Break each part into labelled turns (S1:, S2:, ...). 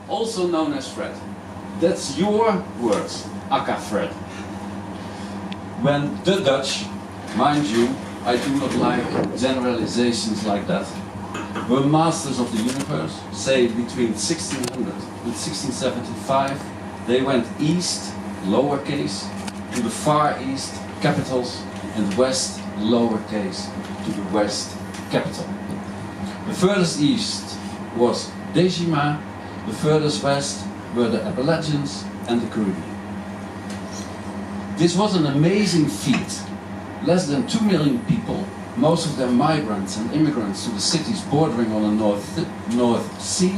S1: also known as Fred. That's your words, aka Fred. When the Dutch, mind you, I do not like generalizations like that, were masters of the universe, say between 1600 and 1675, they went east, lowercase, to the far east, capitals, and west, lowercase, to the west, capital. The furthest east was Decima, the furthest west were the Appalachians and the Caribbean. This was an amazing feat. Less than 2 million people, most of them migrants and immigrants to the cities bordering on the North Sea,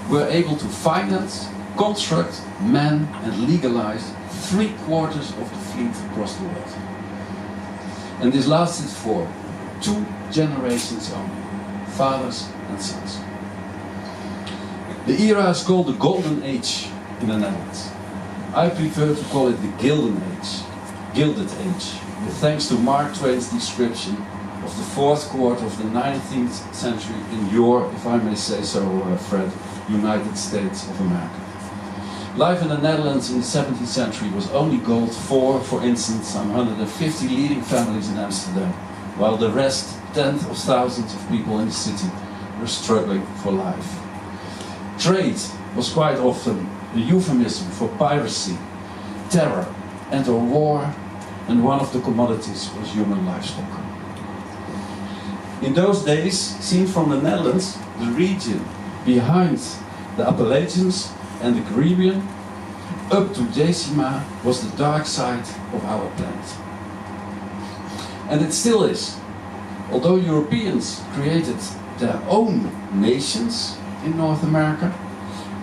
S1: were able to finance, construct, man and legalize 3/4 of the fleet across the world. And this lasted for 2 generations only, fathers and sons. The era is called the Golden Age in the Netherlands. I prefer to call it the Gilded Age, with thanks to Mark Twain's description of the 4th quarter of the 19th century in your, if I may say so, Fred, United States of America. Life in the Netherlands in the 17th century was only gold for instance, some 150 leading families in Amsterdam, while the rest, tens of thousands of people in the city, were struggling for life. Trade was quite often a euphemism for piracy, terror, and/or war, and one of the commodities was human livestock. In those days, seen from the Netherlands, the region behind the Appalachians and the Caribbean, up to Decima, was the dark side of our planet. And it still is. Although Europeans created their own nations in North America,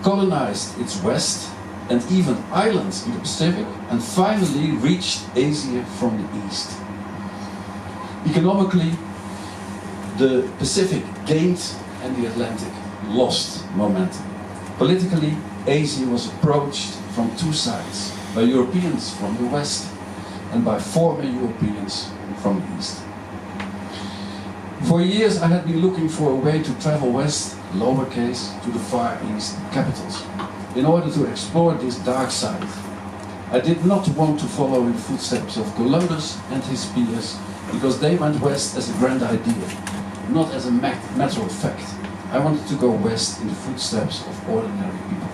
S1: colonized its west, and even islands in the Pacific, and finally reached Asia from the east. Economically, the Pacific gained and the Atlantic lost momentum. Politically, Asia was approached from 2 sides, by Europeans from the west and by former Europeans from the east. For years I had been looking for a way to travel west, lowercase, to the far east capitals, in order to explore this dark side. I did not want to follow in the footsteps of Columbus and his peers, because they went west as a grand idea, not as a matter of fact. I wanted to go west in the footsteps of ordinary people.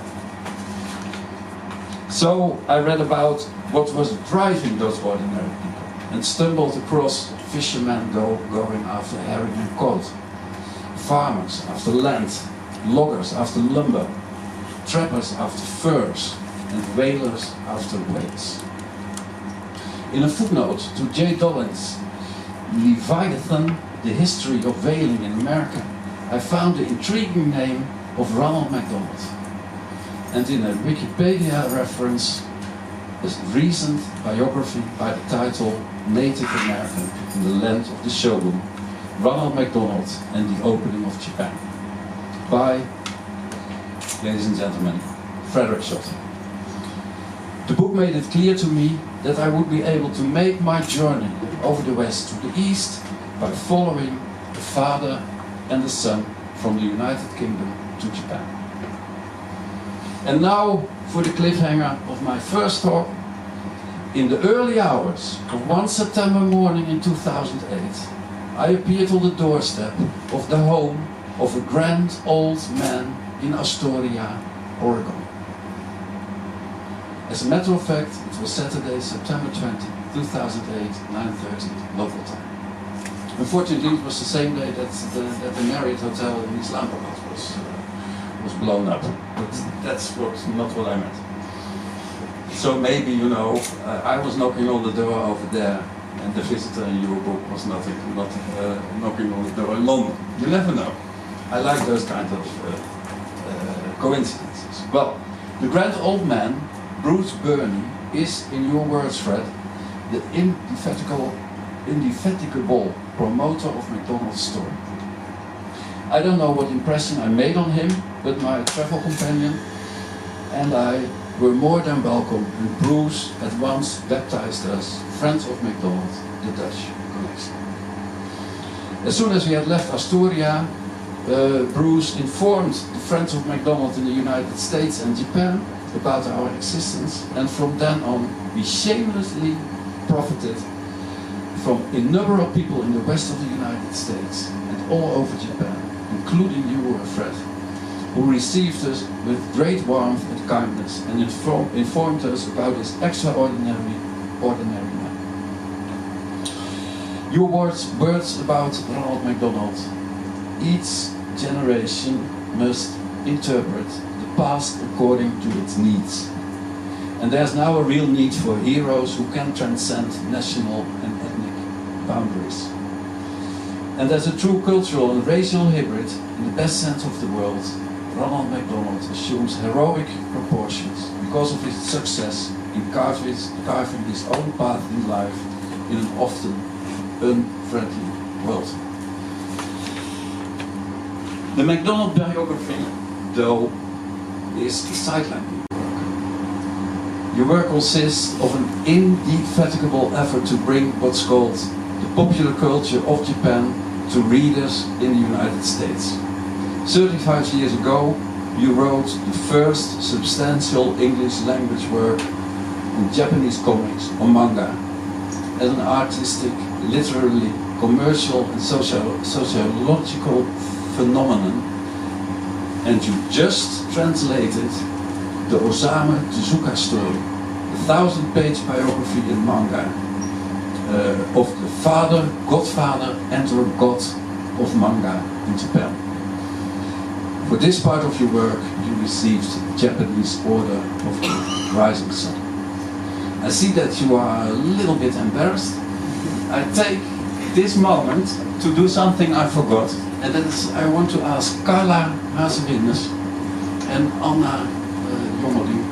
S1: So I read about what was driving those ordinary people, and stumbled across fishermen going after herring and cod, farmers after land, loggers after lumber, trappers after furs, and whalers after whales. In a footnote to J. Dollin's Leviathan, the history of whaling in America, I found the intriguing name of Ronald McDonald. And in a Wikipedia reference, a recent biography by the title Native American in the Land of the Shogun, Ronald McDonald and the Opening of Japan, by, ladies and gentlemen, Frederick Schodt. The book made it clear to me that I would be able to make my journey over the west to the east by following the father and the son from the United Kingdom to Japan. And now for the cliffhanger of my first talk. In the early hours of one September morning in 2008, I appeared on the doorstep of the home of a grand old man in Astoria, Oregon. As a matter of fact, it was Saturday, September 20, 2008, 9:30 local time. Unfortunately, it was the same day that the Marriott Hotel in Islamabad was blown up. But that's not what I meant. So maybe, you know, I was knocking on the door over there, and the visitor in your book was not knocking on the door in London. You never know. I like those kind of coincidences. Well, the grand old man, Bruce Burney, is, in your words, Fred, the indefatigable promoter of McDonald's story. I don't know what impression I made on him, but my travel companion and I were more than welcome, and Bruce at once baptized us friends of McDonald, the Dutch connection. As soon as we had left Astoria, Bruce informed the friends of McDonald in the United States and Japan about our existence, and from then on we shamelessly profited from innumerable people in the west of the United States and all over Japan, including you, Fred, who received us with great warmth and kindness and informed us about this extraordinary man. Your words about Ronald McDonald. Each generation must interpret the past according to its needs. And there's now a real need for heroes who can transcend national and ethnic boundaries. And as a true cultural and racial hybrid, in the best sense of the word, Ronald McDonald assumes heroic proportions because of his success in carving his own path in life in an often unfriendly world. The McDonald biography, though, is sideline work. Your work consists of an indefatigable effort to bring what's called the popular culture of Japan to readers in the United States. 35 years ago, you wrote the first substantial English language work on Japanese comics or manga as an artistic, literary, commercial and sociological phenomenon, and you just translated the Osamu Tezuka story, the 1000-page biography in manga of the godfather and or god of manga in Japan. For this part of your work, you received the Japanese Order of the Rising Sun. I see that you are a little bit embarrassed. I take this moment to do something I forgot, and that is I want to ask Carla Hazewindes and Anna Jongeling